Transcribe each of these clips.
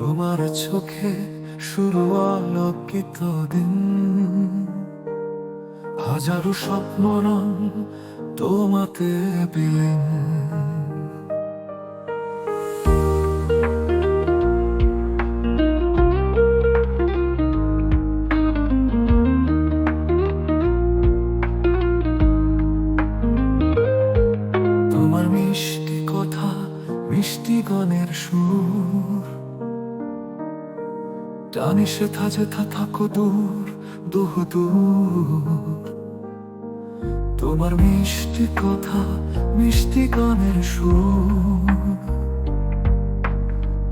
তোমার চোখে শুরু আলোকিত দিন, হাজারো স্বপ্ন রং তোমাতে বিলীন। তোমার মিষ্টি কথা, মিষ্টি গানের সুর, টানি সেথা যেথা থাকো দূর দূর। তোমার মিষ্টি কথা, মিষ্টি গানের সুর,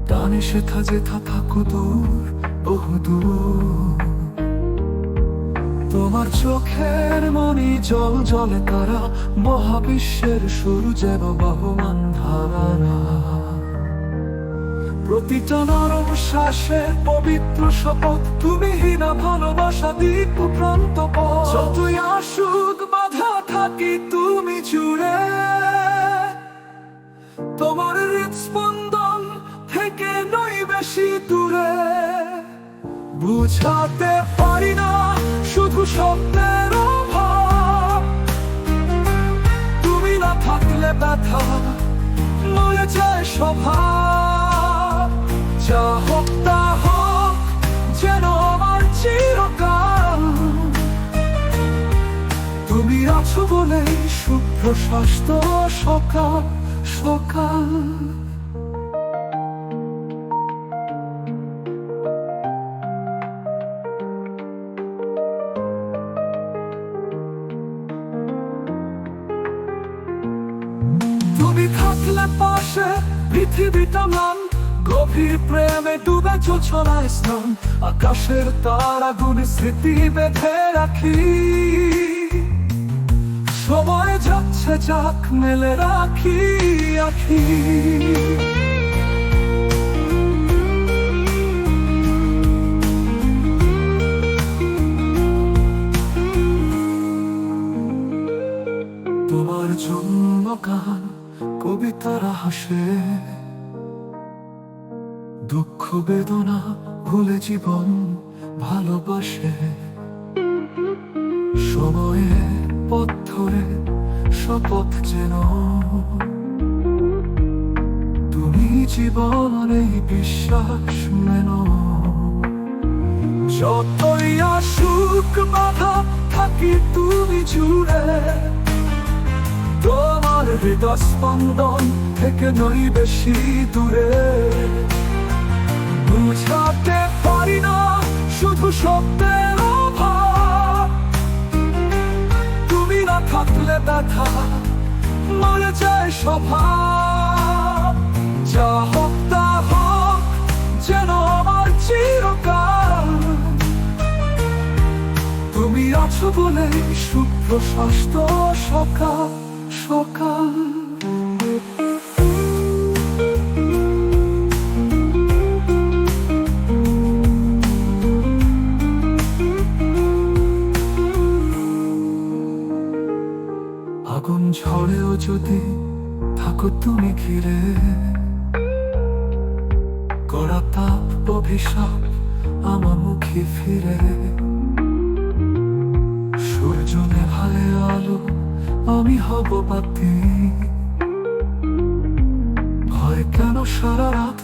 টানি সেথা যেথা থাকো দূর দূর। তোমার চোখের মনি জল জলে তারা, মহাবিশ্বের শুরু যেন বহমান ধারা। প্রতিটা নরম শ্বাসে পবিত্র শপথ, তুমি হীনা ভালোবাসা দীপ প্রান্ত পথ। যতই আসুক বাধা থাকি তুমি জুড়ে, তোমার হৃদস্পন্দন থেকে নই বেশি দূরে। বুঝাতে পারি না শুধু স্বপ্নের অভাব, তুমি না থাকলে ব্যথা মরে যায় স্বভাব। যা হোক তা হোক যেন আমার চিরকাল, তুমি আছো বলেই শুভ্র স্বাস্থ্য সকাল সকাল। তুমি থাকলে পাশে পৃথিবীটা ম্লান, গভীর প্রেমে ডুবে জোছনায় স্নান। আকাশের তারা গুণে স্মৃতি বেঁধে রাখি, সময় যাচ্ছে যাক মেলে রাখি আখি। তোমার জন্য গান কবিতারা হাসে, দুঃখ বেদনা ভুলে জীবন ভালোবাসে। সময়ে পথ ধরে শপথ যেন, তুমি জীবনে বিশ্বাস মেনো। যতই আসুক বাধা থাকি তুমি জুড়ে, তোমার হৃদয় স্পন্দন থেকে নই বেশি দূরে। বুঝাতে পারি না শুধু শব্দের অভাব, তুমি না থাকলে ব্যথা মরে যায় স্বভাব। যা হোক তা হোক যেন আমার চিরকাল, তুমি আছো বলেই শুভ্র স্বাস্থ্য সকাল সকাল। আগুন ঝড়েও যদি থাকো তুমি ঘিরে, কড়া তাপ অভিশাপ আমার মুখে ফিরে। সূর্য নেভালে আলো আমি হব বাতি, ভয় কেন সারা রাত